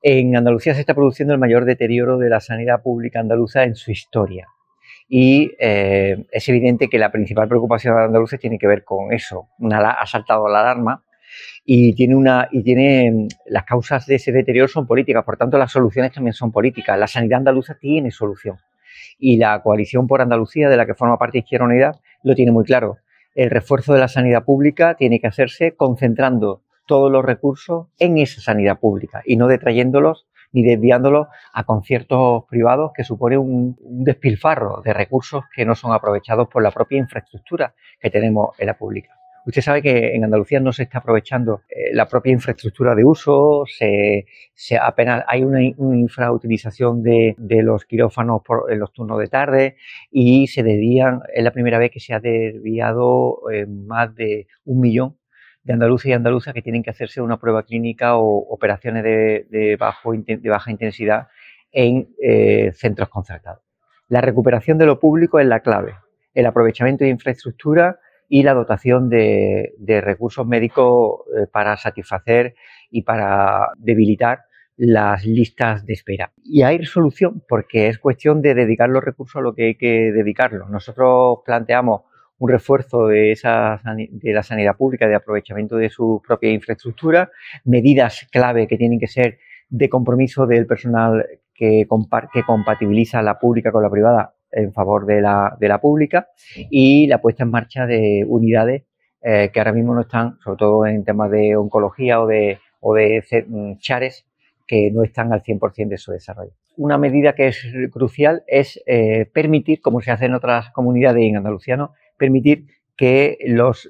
En Andalucía se está produciendo el mayor deterioro de la sanidad pública andaluza en su historia. Y es evidente que la principal preocupación de los andaluces tiene que ver con eso. Ha saltado la alarma y tiene las causas de ese deterioro son políticas, por tanto las soluciones también son políticas. La sanidad andaluza tiene solución y la coalición por Andalucía, de la que forma parte Izquierda Unida, lo tiene muy claro. El refuerzo de la sanidad pública tiene que hacerse concentrando todos los recursos en esa sanidad pública y no detrayéndolos ni desviándolos a conciertos privados, que supone un despilfarro de recursos que no son aprovechados por la propia infraestructura que tenemos en la pública. Usted sabe que en Andalucía no se está aprovechando la propia infraestructura de uso, apenas hay una infrautilización de los quirófanos en los turnos de tarde y es la primera vez que se ha desviado más de 1 millón de andaluces y andaluzas que tienen que hacerse una prueba clínica o operaciones de baja intensidad en centros concertados. La recuperación de lo público es la clave, el aprovechamiento de infraestructura y la dotación de recursos médicos para satisfacer y para debilitar las listas de espera. Y hay solución porque es cuestión de dedicar los recursos a lo que hay que dedicarlos. Nosotros planteamos un refuerzo de la sanidad pública, de aprovechamiento de su propia infraestructura, medidas clave que tienen que ser de compromiso del personal que compatibiliza la pública con la privada en favor de la pública, y la puesta en marcha de unidades que ahora mismo no están, sobre todo en temas de oncología o de chares, que no están al 100% de su desarrollo. Una medida que es crucial es permitir, como se hace en otras comunidades y en Andalucía no, permitir que los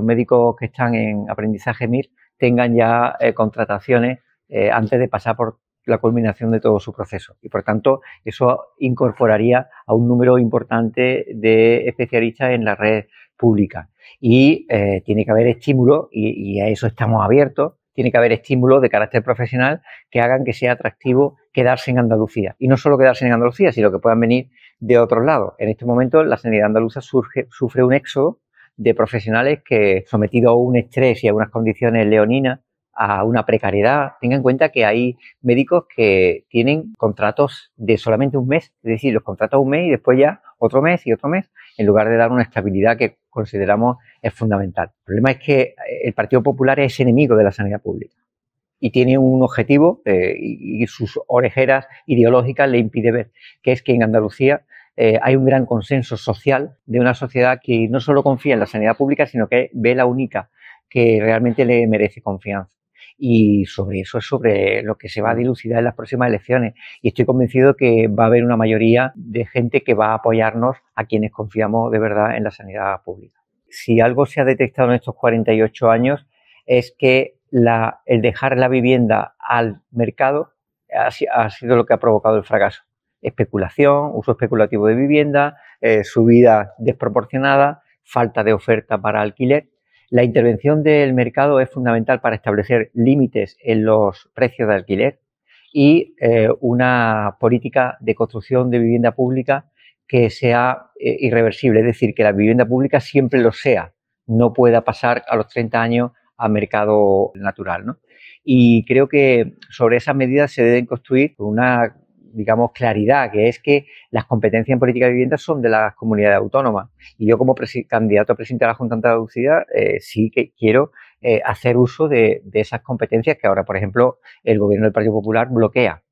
médicos que están en aprendizaje MIR tengan ya contrataciones antes de pasar por la culminación de todo su proceso, y por tanto eso incorporaría a un número importante de especialistas en la red pública, y tiene que haber estímulos, y a eso estamos abiertos. Tiene que haber estímulos de carácter profesional que hagan que sea atractivo quedarse en Andalucía, y no solo quedarse en Andalucía, sino que puedan venir de otros lados. En este momento la sanidad andaluza sufre un éxodo de profesionales que, sometidos a un estrés y a unas condiciones leoninas, a una precariedad. Tenga en cuenta que hay médicos que tienen contratos de solamente un mes, es decir, los contratos un mes y después ya otro mes y otro mes, en lugar de dar una estabilidad que consideramos es fundamental. El problema es que el Partido Popular es enemigo de la sanidad pública y tiene un objetivo y sus orejeras ideológicas le impide ver, que es que en Andalucía hay un gran consenso social de una sociedad que no solo confía en la sanidad pública, sino que ve la única que realmente le merece confianza. Y sobre eso es sobre lo que se va a dilucidar en las próximas elecciones, y estoy convencido que va a haber una mayoría de gente que va a apoyarnos a quienes confiamos de verdad en la sanidad pública. Si algo se ha detectado en estos 48 años es que el dejar la vivienda al mercado ha sido lo que ha provocado el fracaso. Especulación, uso especulativo de vivienda, subida desproporcionada, falta de oferta para alquiler. La intervención del mercado es fundamental para establecer límites en los precios de alquiler y una política de construcción de vivienda pública que sea irreversible, es decir, que la vivienda pública siempre lo sea, no pueda pasar a los 30 años a mercado natural, ¿no? Y creo que sobre esas medidas se deben construir una, digamos, claridad, que es que las competencias en política de vivienda son de las comunidades autónomas, y yo como candidato a presidente de la Junta de Andalucía sí que quiero hacer uso de esas competencias que ahora, por ejemplo, el gobierno del Partido Popular bloquea.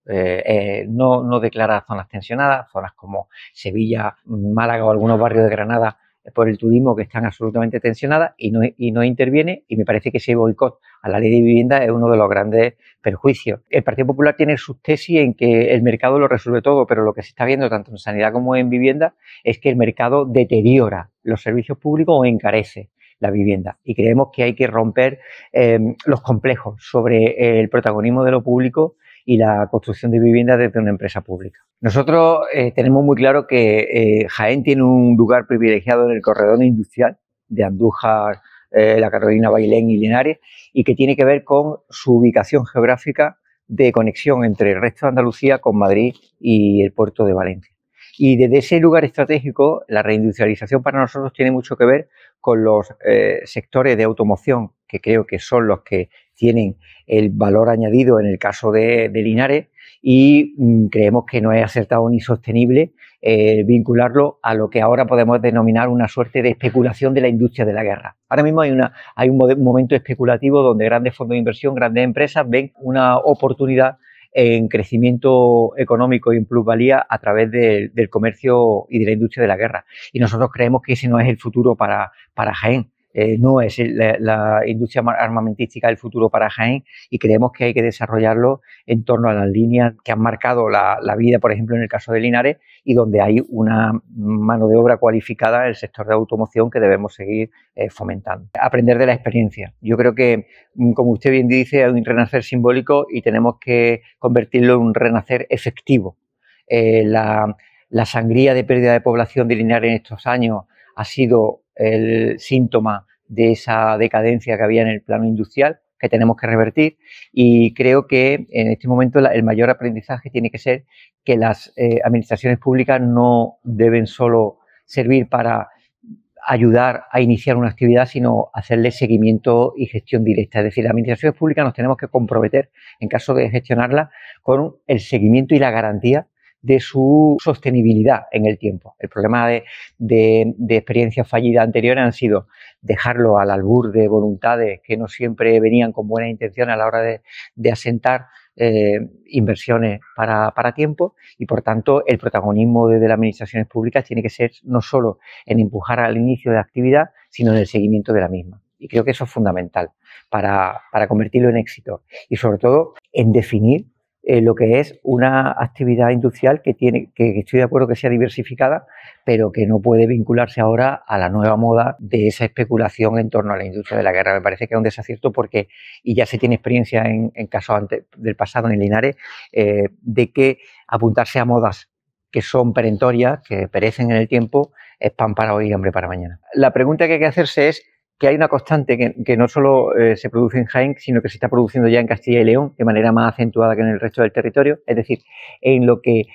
No declara zonas tensionadas, zonas como Sevilla, Málaga o algunos barrios de Granada por el turismo, que están absolutamente tensionadas, y no interviene, y me parece que ese boicot a la ley de vivienda es uno de los grandes perjuicios. El Partido Popular tiene sus tesis en que el mercado lo resuelve todo, pero lo que se está viendo tanto en sanidad como en vivienda es que el mercado deteriora los servicios públicos o encarece la vivienda, y creemos que hay que romper los complejos sobre el protagonismo de lo público y la construcción de vivienda desde una empresa pública. Nosotros tenemos muy claro que Jaén tiene un lugar privilegiado en el corredor industrial de Andújar, la Carolina Bailén y Linares, y que tiene que ver con su ubicación geográfica de conexión entre el resto de Andalucía con Madrid y el puerto de Valencia. Y desde ese lugar estratégico, la reindustrialización para nosotros tiene mucho que ver con los sectores de automoción, que creo que son los que tienen el valor añadido en el caso de Linares, y creemos que no es acertado ni sostenible vincularlo a lo que ahora podemos denominar una suerte de especulación de la industria de la guerra. Ahora mismo hay un momento especulativo donde grandes fondos de inversión, grandes empresas ven una oportunidad en crecimiento económico y en plusvalía a través del comercio y de la industria de la guerra. Y nosotros creemos que ese no es el futuro para Jaén. No es la industria armamentística el futuro para Jaén, y creemos que hay que desarrollarlo en torno a las líneas que han marcado la vida, por ejemplo, en el caso de Linares, y donde hay una mano de obra cualificada en el sector de automoción que debemos seguir fomentando. Aprender de la experiencia. Yo creo que, como usted bien dice, hay un renacer simbólico y tenemos que convertirlo en un renacer efectivo. La sangría de pérdida de población de Linares en estos años ha sido el síntoma de esa decadencia que había en el plano industrial, que tenemos que revertir, y creo que en este momento el mayor aprendizaje tiene que ser que las administraciones públicas no deben solo servir para ayudar a iniciar una actividad, sino hacerle seguimiento y gestión directa. Es decir, las administraciones públicas nos tenemos que comprometer, en caso de gestionarla, con el seguimiento y la garantía de su sostenibilidad en el tiempo. El problema de experiencias fallidas anteriores han sido dejarlo al albur de voluntades que no siempre venían con buenas intenciones a la hora de asentar inversiones para tiempo, y por tanto el protagonismo de las administraciones públicas tiene que ser no solo en empujar al inicio de la actividad, sino en el seguimiento de la misma. Y creo que eso es fundamental para convertirlo en éxito, y sobre todo en definir lo que es una actividad industrial que estoy de acuerdo que sea diversificada, pero que no puede vincularse ahora a la nueva moda de esa especulación en torno a la industria de la guerra. Me parece que es un desacierto porque, y ya se tiene experiencia en casos del pasado en Linares, de que apuntarse a modas que son perentorias, que perecen en el tiempo, es pan para hoy y hambre para mañana. La pregunta que hay que hacerse es que hay una constante que no solo se produce en Jaén, sino que se está produciendo ya en Castilla y León de manera más acentuada que en el resto del territorio. Es decir, en lo que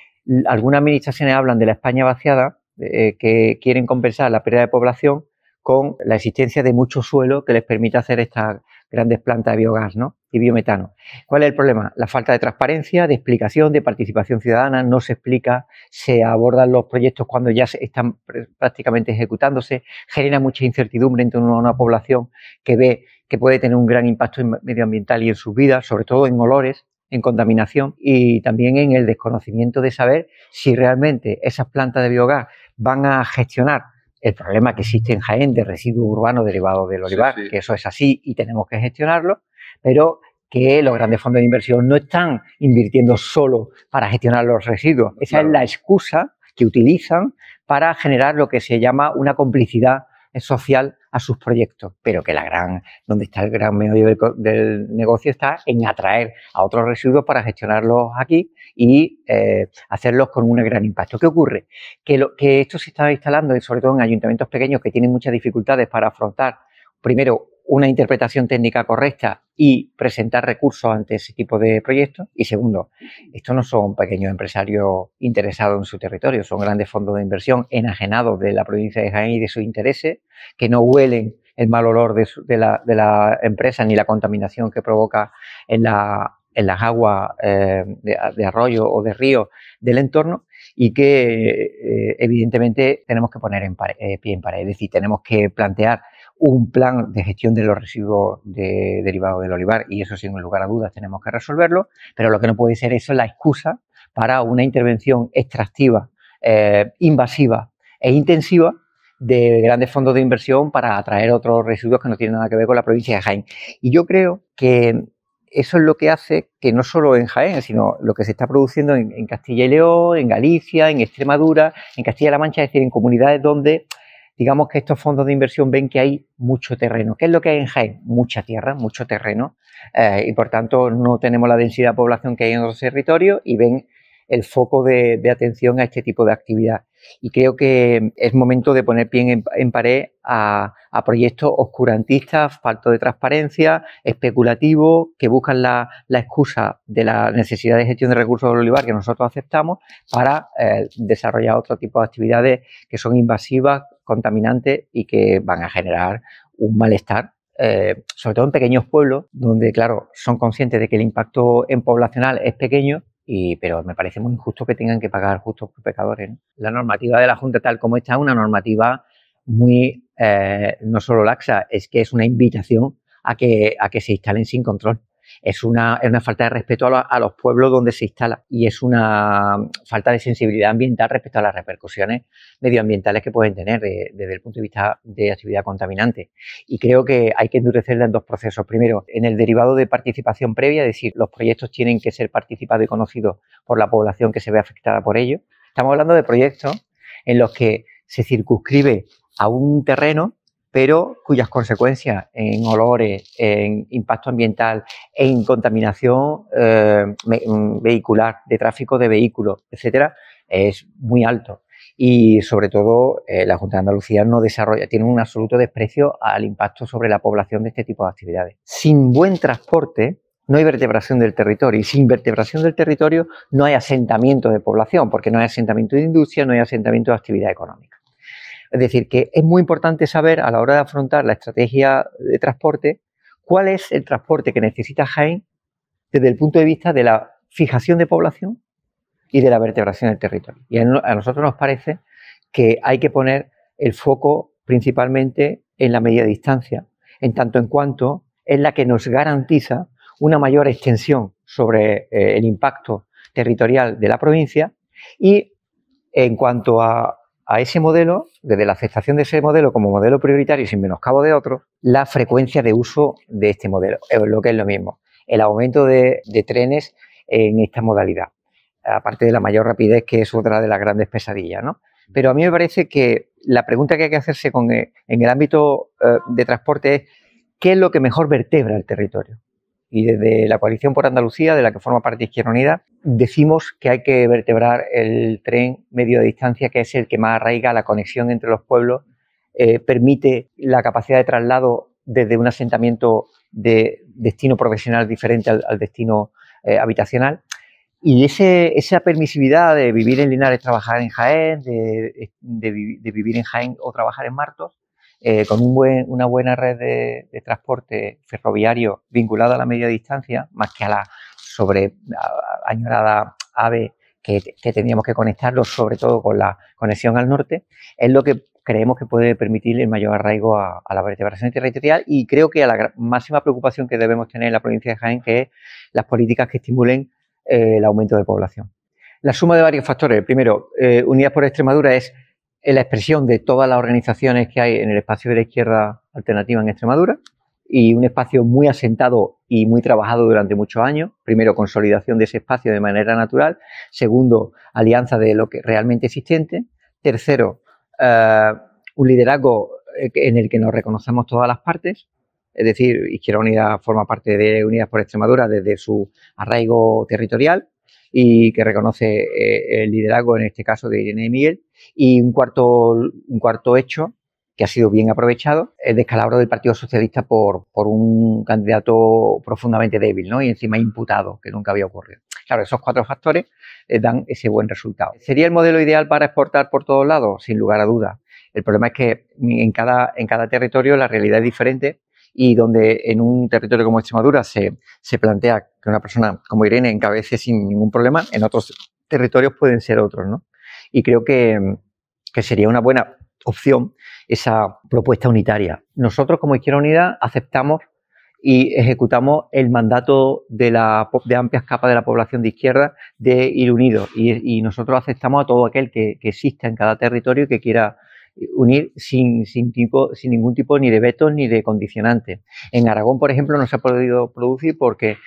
algunas administraciones hablan de la España vaciada, que quieren compensar la pérdida de población con la existencia de mucho suelo que les permite hacer estas grandes plantas de biogás, ¿no?, y biometano. ¿Cuál es el problema? La falta de transparencia, de explicación, de participación ciudadana. No se explica, se abordan los proyectos cuando ya están prácticamente ejecutándose, genera mucha incertidumbre en torno a una población que ve que puede tener un gran impacto medioambiental y en sus vidas, sobre todo en olores, en contaminación, y también en el desconocimiento de saber si realmente esas plantas de biogás van a gestionar el problema que existe en Jaén de residuos urbanos derivados del olivar, sí. Que eso es así y tenemos que gestionarlo, pero que los grandes fondos de inversión no están invirtiendo solo para gestionar los residuos. Esa es la excusa que utilizan para generar lo que se llama una complicidad social a sus proyectos, pero que donde está el gran meollo del negocio está en atraer a otros residuos para gestionarlos aquí y hacerlos con un gran impacto. ¿Qué ocurre? Que esto se está instalando, sobre todo en ayuntamientos pequeños que tienen muchas dificultades para afrontar, primero, una interpretación técnica correcta y presentar recursos ante ese tipo de proyectos. Y segundo, estos no son pequeños empresarios interesados en su territorio, son grandes fondos de inversión enajenados de la provincia de Jaén y de sus intereses, que no huelen el mal olor de la empresa ni la contaminación que provoca en las aguas de arroyo o de río del entorno, y que evidentemente tenemos que poner pie en pared. Es decir, tenemos que plantear un plan de gestión de los residuos derivados del olivar, y eso sin lugar a dudas tenemos que resolverlo, pero lo que no puede ser eso es la excusa para una intervención extractiva, invasiva e intensiva de grandes fondos de inversión para atraer otros residuos que no tienen nada que ver con la provincia de Jaén. Y yo creo que eso es lo que hace que no solo en Jaén, sino lo que se está produciendo en Castilla y León, en Galicia, en Extremadura, en Castilla-La Mancha, es decir, en comunidades donde digamos que estos fondos de inversión ven que hay mucho terreno. ¿Qué es lo que hay en Jaén? Mucha tierra, mucho terreno, y por tanto no tenemos la densidad de población que hay en otros territorios, y ven el foco de atención a este tipo de actividad. Y creo que es momento de poner pie en pared a proyectos oscurantistas, faltos de transparencia, especulativos, que buscan la excusa de la necesidad de gestión de recursos del olivar que nosotros aceptamos para desarrollar otro tipo de actividades que son invasivas, contaminantes y que van a generar un malestar, sobre todo en pequeños pueblos, donde, claro, son conscientes de que el impacto en poblacional es pequeño, pero me parece muy injusto que tengan que pagar justos por pecadores, ¿no? La normativa de la Junta, tal como está, es una normativa muy, no solo laxa, es que es una invitación a que se instalen sin control. Es una falta de respeto a los pueblos donde se instala y es una falta de sensibilidad ambiental respecto a las repercusiones medioambientales que pueden tener desde el punto de vista de actividad contaminante. Y creo que hay que endurecerla en dos procesos. Primero, en el derivado de participación previa, es decir, los proyectos tienen que ser participados y conocidos por la población que se ve afectada por ello. Estamos hablando de proyectos en los que se circunscribe a un terreno, pero cuyas consecuencias en olores, en impacto ambiental, en contaminación vehicular, de tráfico de vehículos, etcétera, es muy alto. Y sobre todo la Junta de Andalucía no desarrolla, tiene un absoluto desprecio al impacto sobre la población de este tipo de actividades. Sin buen transporte no hay vertebración del territorio, y sin vertebración del territorio no hay asentamiento de población, porque no hay asentamiento de industria, no hay asentamiento de actividad económica. Es decir, que es muy importante saber a la hora de afrontar la estrategia de transporte cuál es el transporte que necesita Jaén desde el punto de vista de la fijación de población y de la vertebración del territorio. Y a nosotros nos parece que hay que poner el foco principalmente en la media distancia, en tanto en cuanto es la que nos garantiza una mayor extensión sobre el impacto territorial de la provincia y en cuanto a ese modelo, desde la aceptación de ese modelo como modelo prioritario y sin menoscabo de otros, la frecuencia de uso de este modelo, lo que es lo mismo, el aumento de trenes en esta modalidad, aparte de la mayor rapidez, que es otra de las grandes pesadillas, ¿no? Pero a mí me parece que la pregunta que hay que hacerse en el ámbito de transporte es ¿qué es lo que mejor vertebra el territorio? Y desde la Coalición por Andalucía, de la que forma parte Izquierda Unida, decimos que hay que vertebrar el tren medio de distancia, que es el que más arraiga la conexión entre los pueblos, permite la capacidad de traslado desde un asentamiento de destino profesional diferente al destino habitacional. Y esa permisividad de vivir en Linares, trabajar en Jaén, de vivir en Jaén o trabajar en Martos, con una buena red de transporte ferroviario vinculada a la media distancia, más que a la añorada AVE que tendríamos que conectarlo, sobre todo con la conexión al norte, es lo que creemos que puede permitir el mayor arraigo a la vertebración territorial, y creo que a la máxima preocupación que debemos tener en la provincia de Jaén, que es las políticas que estimulen el aumento de población. La suma de varios factores. Primero, Unidas por Extremadura es la expresión de todas las organizaciones que hay en el espacio de la izquierda alternativa en Extremadura, y un espacio muy asentado y muy trabajado durante muchos años. Primero, consolidación de ese espacio de manera natural. Segundo, alianza de lo que realmente existente. Tercero, un liderazgo en el que nos reconocemos todas las partes. Es decir, Izquierda Unida forma parte de Unidas por Extremadura desde su arraigo territorial y que reconoce el liderazgo, en este caso, de Irene y Miguel. Y un cuarto hecho que ha sido bien aprovechado, el descalabro del Partido Socialista por un candidato profundamente débil, ¿no? Y encima imputado, que nunca había ocurrido. Claro, esos 4 factores dan ese buen resultado. ¿Sería el modelo ideal para exportar por todos lados? Sin lugar a dudas. El problema es que en cada territorio la realidad es diferente, y donde en un territorio como Extremadura se plantea que una persona como Irene encabece sin ningún problema, en otros territorios pueden ser otros, ¿no? Y creo que sería una buena opción esa propuesta unitaria. Nosotros, como Izquierda Unida, aceptamos y ejecutamos el mandato de amplias capas de la población de izquierda de ir unidos, y nosotros aceptamos a todo aquel que exista en cada territorio y que quiera unir sin ningún tipo ni de vetos ni de condicionantes. En Aragón, por ejemplo, no se ha podido producir porque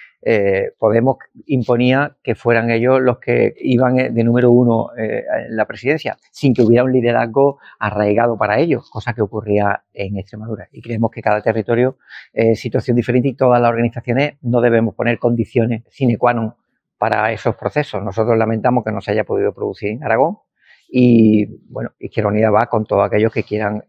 Podemos imponía que fueran ellos los que iban de número 1 en la presidencia, sin que hubiera un liderazgo arraigado para ellos, cosa que ocurría en Extremadura. Y creemos que cada territorio es situación diferente, y todas las organizaciones no debemos poner condiciones sine qua non para esos procesos. Nosotros lamentamos que no se haya podido producir en Aragón, y bueno, Izquierda Unida va con todos aquellos que quieran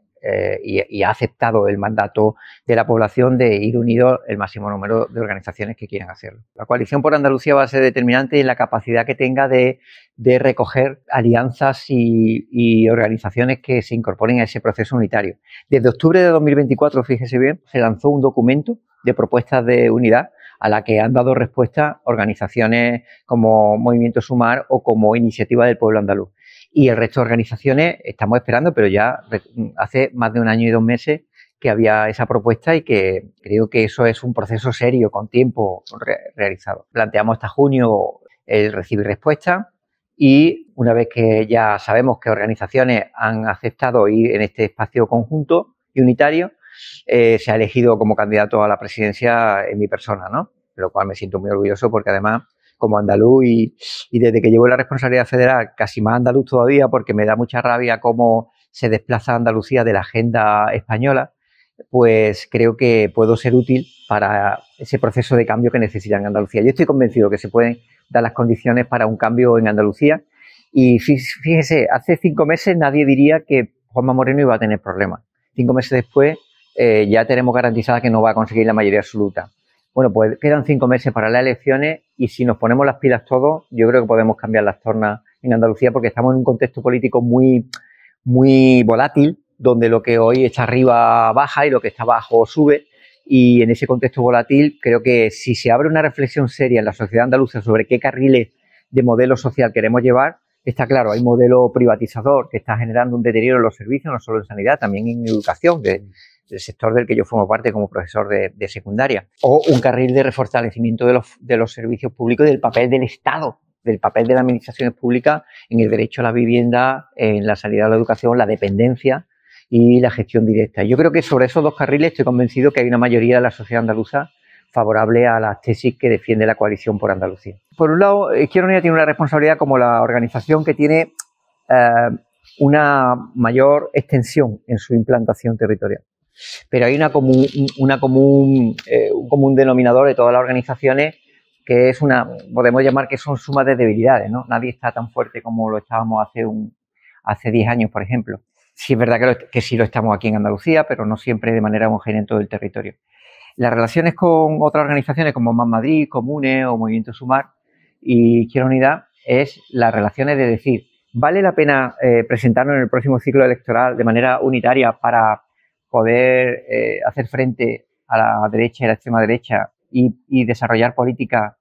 y ha aceptado el mandato de la población de ir unidos el máximo número de organizaciones que quieran hacerlo. La coalición por Andalucía va a ser determinante en la capacidad que tenga de recoger alianzas y organizaciones que se incorporen a ese proceso unitario. Desde octubre de 2024, fíjese bien, se lanzó un documento de propuestas de unidad a la que han dado respuesta organizaciones como Movimiento Sumar o como Iniciativa del Pueblo Andaluz. Y el resto de organizaciones estamos esperando, pero ya hace más de un año y 2 meses que había esa propuesta y que creo que eso es un proceso serio, con tiempo realizado. Planteamos hasta junio el recibir respuesta y una vez que ya sabemos que organizaciones han aceptado ir en este espacio conjunto y unitario, se ha elegido como candidato a la presidencia en mi persona, ¿no? De lo cual me siento muy orgulloso porque además como andaluz y desde que llevo la responsabilidad federal casi más andaluz todavía porque me da mucha rabia cómo se desplaza Andalucía de la agenda española, pues creo que puedo ser útil para ese proceso de cambio que necesitan en Andalucía. Yo estoy convencido que se pueden dar las condiciones para un cambio en Andalucía y fíjese, hace 5 meses nadie diría que Juanma Moreno iba a tener problemas. 5 meses después ya tenemos garantizada que no va a conseguir la mayoría absoluta. Bueno, pues quedan 5 meses para las elecciones y si nos ponemos las pilas todos, yo creo que podemos cambiar las tornas en Andalucía porque estamos en un contexto político muy volátil, donde lo que hoy está arriba baja y lo que está abajo sube. Y en ese contexto volátil creo que si se abre una reflexión seria en la sociedad andaluza sobre qué carriles de modelo social queremos llevar, está claro, hay un modelo privatizador que está generando un deterioro en los servicios, no solo en sanidad, también en educación, del sector del que yo formo parte como profesor de secundaria, o un carril de refortalecimiento de los servicios públicos y del papel del Estado, del papel de las administraciones públicas en el derecho a la vivienda, en la sanidad, la educación, la dependencia y la gestión directa. Yo creo que sobre esos 2 carriles estoy convencido que hay una mayoría de la sociedad andaluza favorable a las tesis que defiende la coalición por Andalucía. Por un lado, Izquierda Unida tiene una responsabilidad como la organización que tiene una mayor extensión en su implantación territorial. Pero hay un común denominador de todas las organizaciones que es podemos llamar que son sumas de debilidades, ¿no? Nadie está tan fuerte como lo estábamos hace 10 años, por ejemplo. Sí es verdad que sí lo estamos aquí en Andalucía, pero no siempre de manera homogénea en todo el territorio. Las relaciones con otras organizaciones como Más Madrid, Comunes o Movimiento Sumar y Izquierda Unida es las relaciones de decir, ¿vale la pena presentarnos en el próximo ciclo electoral de manera unitaria para poder hacer frente a la derecha y a la extrema derecha y desarrollar políticas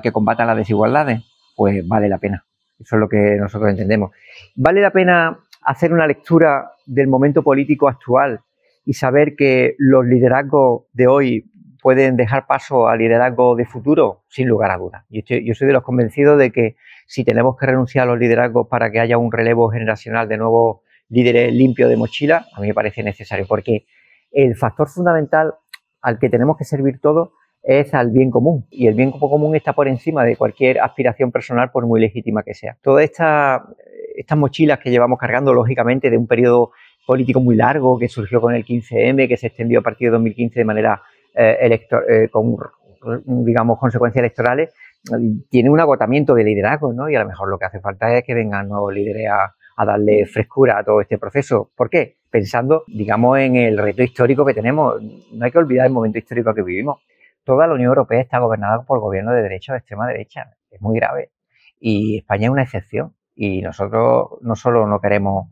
que combatan las desigualdades? Pues vale la pena. Eso es lo que nosotros entendemos. ¿Vale la pena hacer una lectura del momento político actual y saber que los liderazgos de hoy pueden dejar paso al liderazgo de futuro? Sin lugar a dudas. Yo soy de los convencidos de que si tenemos que renunciar a los liderazgos para que haya un relevo generacional de nuevos líderes limpios de mochila, a mí me parece necesario, porque el factor fundamental al que tenemos que servir todos es al bien común, y el bien común está por encima de cualquier aspiración personal, por muy legítima que sea. Todas estas mochilas que llevamos cargando, lógicamente, de un periodo político muy largo que surgió con el 15M, que se extendió a partir de 2015 de manera con, digamos, consecuencias electorales, tiene un agotamiento de liderazgo, ¿no? Y a lo mejor lo que hace falta es que vengan nuevos líderes a darle frescura a todo este proceso. ¿Por qué? Pensando, digamos, en el reto histórico que tenemos. No hay que olvidar el momento histórico que vivimos. Toda la Unión Europea está gobernada por gobiernos de derecha o de extrema derecha. Es muy grave. Y España es una excepción. Y nosotros no solo no queremos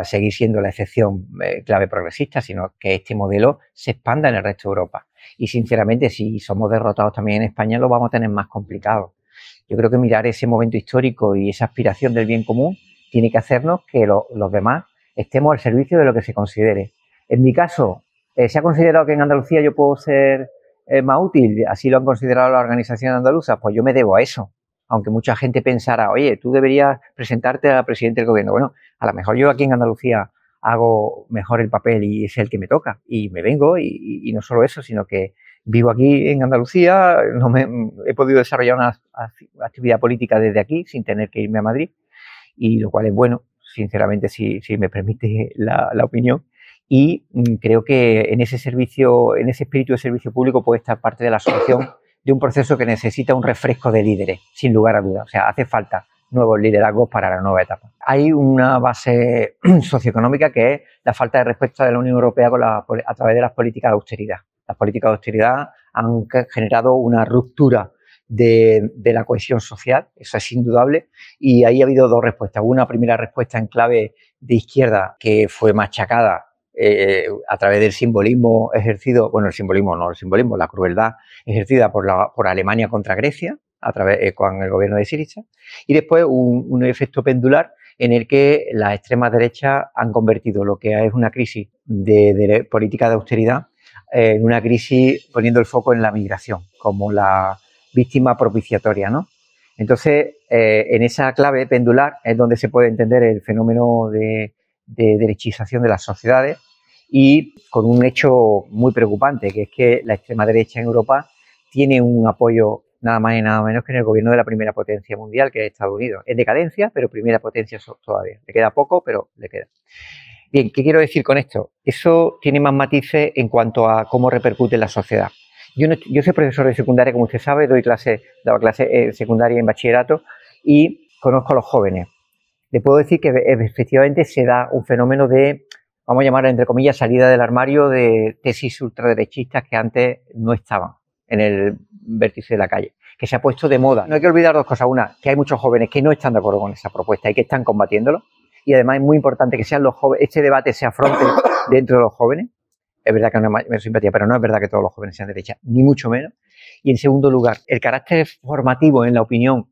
seguir siendo la excepción clave progresista, sino que este modelo se expanda en el resto de Europa. Y sinceramente, si somos derrotados también en España, lo vamos a tener más complicado. Yo creo que mirar ese momento histórico y esa aspiración del bien común tiene que hacernos que los demás estemos al servicio de lo que se considere. En mi caso, ¿se ha considerado que en Andalucía yo puedo ser más útil? ¿Así lo han considerado las organizaciones andaluzas? Pues yo me debo a eso. Aunque mucha gente pensara, oye, tú deberías presentarte a presidente del gobierno. Bueno, a lo mejor yo aquí en Andalucía hago mejor el papel y es el que me toca. Y me vengo y no solo eso, sino que vivo aquí en Andalucía, he podido desarrollar una actividad política desde aquí sin tener que irme a Madrid. Y lo cual es bueno, sinceramente, si me permite la opinión. Y creo que en ese espíritu de servicio público puede estar parte de la solución de un proceso que necesita un refresco de líderes, sin lugar a dudas. O sea, hace falta nuevos liderazgos para la nueva etapa. Hay una base socioeconómica que es la falta de respuesta de la Unión Europea a través de las políticas de austeridad. Las políticas de austeridad han generado una ruptura de la cohesión social, eso es indudable, y ahí ha habido dos respuestas. Una primera respuesta en clave de izquierda que fue machacada a través del simbolismo ejercido, bueno, la crueldad ejercida por Alemania contra Grecia, con el gobierno de Syriza, y después un efecto pendular en el que las extremas derechas han convertido lo que es una crisis de política de austeridad en una crisis poniendo el foco en la migración, como la víctima propiciatoria, ¿no? Entonces, en esa clave pendular es donde se puede entender el fenómeno de derechización de las sociedades y con un hecho muy preocupante, que es que la extrema derecha en Europa tiene un apoyo nada más y nada menos que en el gobierno de la primera potencia mundial, que es Estados Unidos. En decadencia, pero primera potencia todavía. Le queda poco, pero le queda. Bien, ¿qué quiero decir con esto? Eso tiene más matices en cuanto a cómo repercute en la sociedad. Yo soy profesor de secundaria, como usted sabe, daba clases secundaria en bachillerato y conozco a los jóvenes. Le puedo decir que efectivamente se da un fenómeno de, vamos a llamar entre comillas, salida del armario de tesis ultraderechistas que antes no estaban en el vértice de la calle, que se ha puesto de moda. No hay que olvidar dos cosas. Una, que hay muchos jóvenes que no están de acuerdo con esa propuesta y que están combatiéndolo. Y además es muy importante que sean los jóvenes, este debate se afronte dentro de los jóvenes. Es verdad que no me simpatía, pero no es verdad que todos los jóvenes sean de derecha, ni mucho menos. Y en segundo lugar, el carácter formativo en la opinión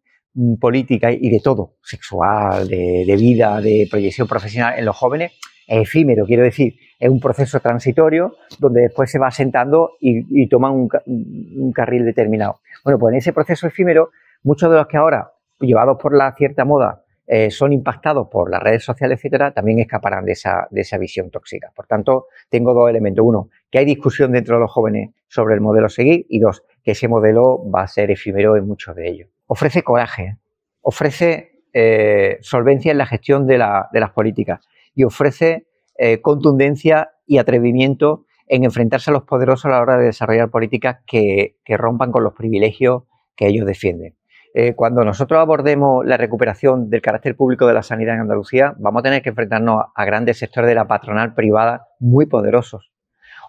política y de todo, sexual, de vida, de proyección profesional en los jóvenes, es efímero, quiero decir, es un proceso transitorio donde después se va asentando y toma un carril determinado. Bueno, pues en ese proceso efímero, muchos de los que ahora, llevados por la cierta moda, son impactados por las redes sociales, etcétera, también escaparán de esa visión tóxica. Por tanto, tengo dos elementos. Uno, que hay discusión dentro de los jóvenes sobre el modelo a seguir, y dos, que ese modelo va a ser efímero en muchos de ellos. Ofrece coraje, ofrece solvencia en la gestión de las políticas y ofrece contundencia y atrevimiento en enfrentarse a los poderosos a la hora de desarrollar políticas que rompan con los privilegios que ellos defienden. Cuando nosotros abordemos la recuperación del carácter público de la sanidad en Andalucía, vamos a tener que enfrentarnos a grandes sectores de la patronal privada muy poderosos.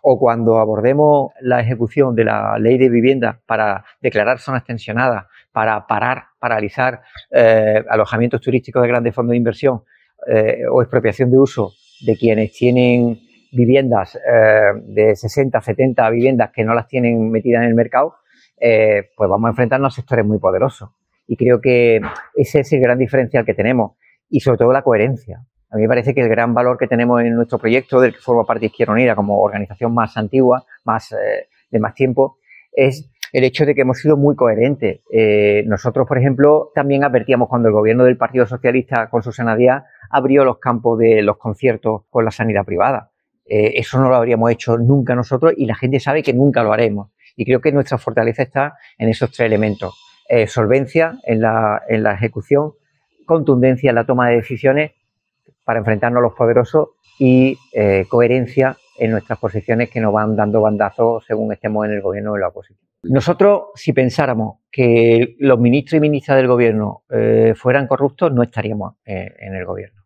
O cuando abordemos la ejecución de la ley de vivienda para declarar zonas tensionadas, para paralizar alojamientos turísticos de grandes fondos de inversión o expropiación de uso de quienes tienen viviendas de 60, 70 viviendas que no las tienen metidas en el mercado, pues vamos a enfrentarnos a sectores muy poderosos. Y creo que ese es el gran diferencial que tenemos y sobre todo la coherencia. A mí me parece que el gran valor que tenemos en nuestro proyecto, del que forma parte Izquierda Unida como organización más antigua, de más tiempo, es el hecho de que hemos sido muy coherentes. Nosotros, por ejemplo, también advertíamos cuando el gobierno del Partido Socialista con Susana Díaz abrió los campos de los conciertos con la sanidad privada. Eso no lo habríamos hecho nunca nosotros y la gente sabe que nunca lo haremos. Y creo que nuestra fortaleza está en esos tres elementos. Solvencia en la ejecución, contundencia en la toma de decisiones para enfrentarnos a los poderosos y coherencia en nuestras posiciones que nos van dando bandazos según estemos en el gobierno o en la oposición. Nosotros, si pensáramos que los ministros y ministras del gobierno fueran corruptos, no estaríamos en el gobierno.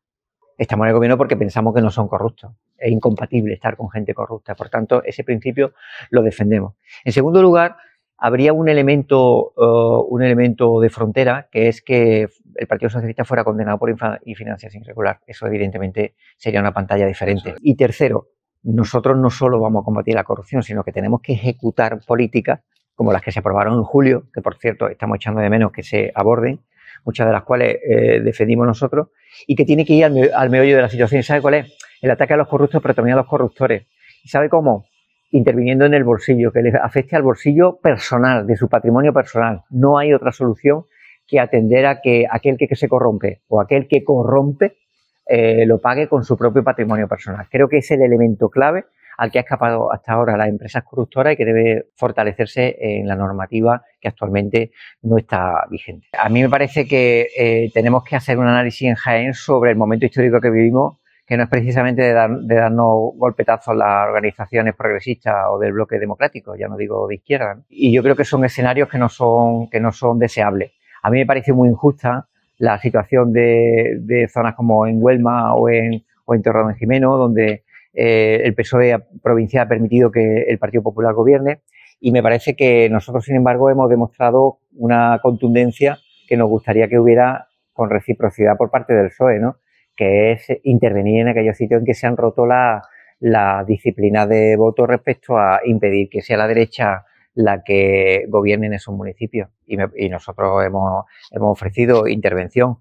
Estamos en el gobierno porque pensamos que no son corruptos. Es incompatible estar con gente corrupta. Por tanto, ese principio lo defendemos. En segundo lugar, habría un elemento de frontera, que es que el Partido Socialista fuera condenado por financiación irregular. Eso, evidentemente, sería una pantalla diferente. Y tercero, nosotros no solo vamos a combatir la corrupción, sino que tenemos que ejecutar políticas como las que se aprobaron en julio, que, por cierto, estamos echando de menos que se aborden, muchas de las cuales defendimos nosotros, y que tiene que ir al meollo de la situación. ¿Y sabe cuál es? El ataque a los corruptos, pero también a los corruptores. ¿Y sabe cómo? Interviniendo en el bolsillo, que les afecte al bolsillo personal, de su patrimonio personal. No hay otra solución que atender a que aquel que se corrompe o aquel que corrompe lo pague con su propio patrimonio personal. Creo que es el elemento clave al que ha escapado hasta ahora las empresas corruptoras y que debe fortalecerse en la normativa que actualmente no está vigente. A mí me parece que tenemos que hacer un análisis en Jaén sobre el momento histórico que vivimos, que no es precisamente de darnos golpetazos las organizaciones progresistas o del bloque democrático, ya no digo de izquierda, ¿no? Y yo creo que son escenarios que no son deseables. A mí me parece muy injusta la situación de zonas como en Huelma o en Torredonjimeno, donde el PSOE provincial ha permitido que el Partido Popular gobierne, y me parece que nosotros, sin embargo, hemos demostrado una contundencia que nos gustaría que hubiera con reciprocidad por parte del PSOE, ¿no? Que es intervenir en aquellos sitios en que se han roto la disciplina de voto respecto a impedir que sea la derecha la que gobierne en esos municipios. Y nosotros hemos ofrecido intervención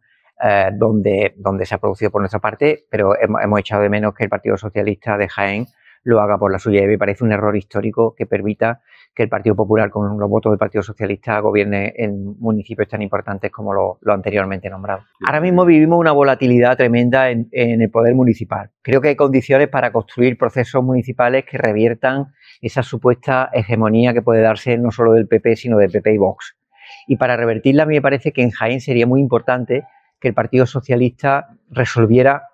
donde se ha producido por nuestra parte, pero hemos echado de menos que el Partido Socialista de Jaén lo haga por la suya. Y me parece un error histórico que permita que el Partido Popular, con los votos del Partido Socialista, gobierne en municipios tan importantes como lo anteriormente nombrado. Ahora mismo vivimos una volatilidad tremenda en el poder municipal. Creo que hay condiciones para construir procesos municipales que reviertan esa supuesta hegemonía que puede darse no solo del PP, sino del PP y Vox. Y para revertirla, a mí me parece que en Jaén sería muy importante que el Partido Socialista resolviera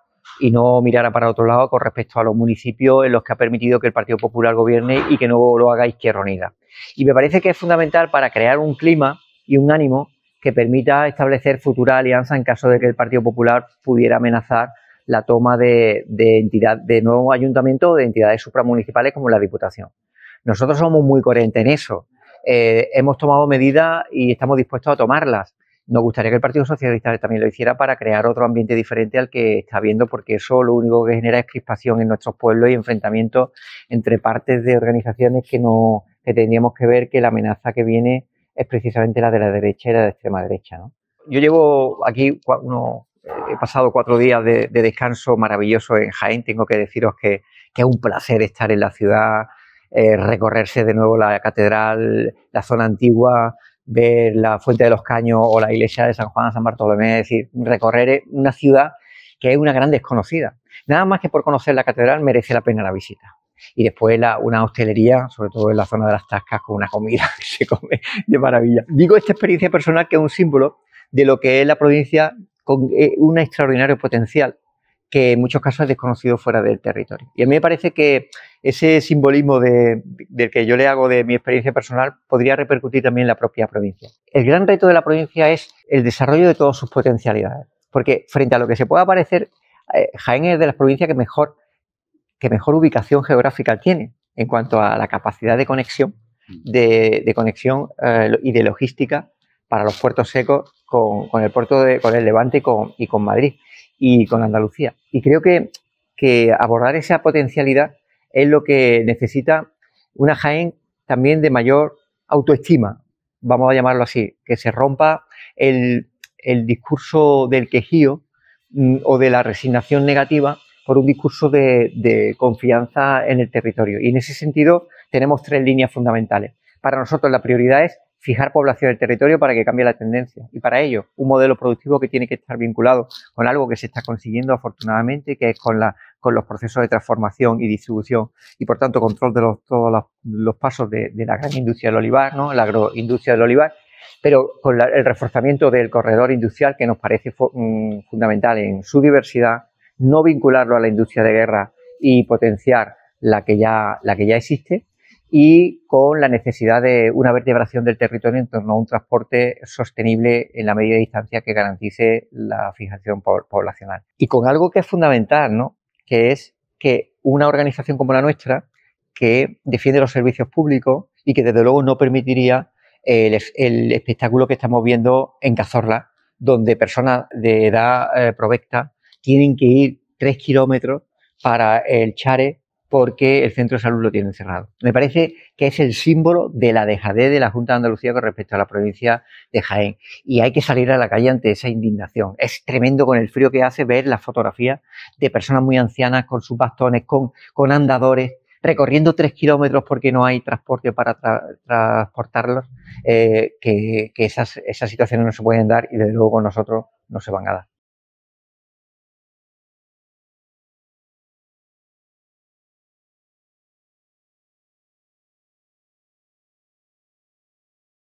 y no mirara para otro lado con respecto a los municipios en los que ha permitido que el Partido Popular gobierne y que no lo haga Izquierda Unida. Y me parece que es fundamental para crear un clima y un ánimo que permita establecer futura alianza en caso de que el Partido Popular pudiera amenazar la toma de nuevos ayuntamientos o de entidades supramunicipales como la Diputación. Nosotros somos muy coherentes en eso. Hemos tomado medidas y estamos dispuestos a tomarlas. Nos gustaría que el Partido Socialista también lo hiciera para crear otro ambiente diferente al que está habiendo, porque eso lo único que genera es crispación en nuestros pueblos y enfrentamientos entre partes de organizaciones que tendríamos que ver que la amenaza que viene es precisamente la de la derecha y la de extrema derecha, ¿no? Yo llevo aquí he pasado 4 días de descanso maravilloso en Jaén. Tengo que deciros que es un placer estar en la ciudad, recorrerse de nuevo la catedral, la zona antigua, ver la Fuente de los Caños o la iglesia de San Juan de San Bartolomé, es decir, recorrer una ciudad que es una gran desconocida. Nada más que por conocer la catedral merece la pena la visita. Y después una hostelería, sobre todo en la zona de las Tascas, con una comida que se come de maravilla. Digo esta experiencia personal que es un símbolo de lo que es la provincia con un extraordinario potencial que en muchos casos es desconocido fuera del territorio. Y a mí me parece que ese simbolismo del que yo le hago de mi experiencia personal podría repercutir también en la propia provincia. El gran reto de la provincia es el desarrollo de todas sus potencialidades, porque frente a lo que se pueda parecer, Jaén es de las provincias que mejor ubicación geográfica tiene en cuanto a la capacidad de conexión, de conexión y de logística para los puertos secos con el puerto con el Levante y con Madrid y con Andalucía. Y creo que abordar esa potencialidad es lo que necesita una Jaén también de mayor autoestima, vamos a llamarlo así, que se rompa el discurso del quejío o de la resignación negativa por un discurso de confianza en el territorio. Y en ese sentido tenemos 3 líneas fundamentales. Para nosotros la prioridad es fijar población del territorio para que cambie la tendencia. Y para ello, un modelo productivo que tiene que estar vinculado con algo que se está consiguiendo afortunadamente, que es con los procesos de transformación y distribución y, por tanto, control de todos los pasos de la gran industria del olivar, ¿no? La agroindustria del olivar, pero con el reforzamiento del corredor industrial, que nos parece fundamental en su diversidad, no vincularlo a la industria de guerra y potenciar la que ya existe, y con la necesidad de una vertebración del territorio en torno a un transporte sostenible en la medida de distancia que garantice la fijación poblacional. Y con algo que es fundamental, ¿no? Que es que una organización como la nuestra, que defiende los servicios públicos y que desde luego no permitiría el espectáculo que estamos viendo en Cazorla, donde personas de edad provecta tienen que ir 3 kilómetros para el Chare porque el centro de salud lo tienen cerrado. Me parece que es el símbolo de la dejadez de la Junta de Andalucía con respecto a la provincia de Jaén. Y hay que salir a la calle ante esa indignación. Es tremendo con el frío que hace ver las fotografías de personas muy ancianas con sus bastones, con andadores, recorriendo 3 kilómetros porque no hay transporte para transportarlos, que esas situaciones no se pueden dar y desde luego con nosotros no se van a dar.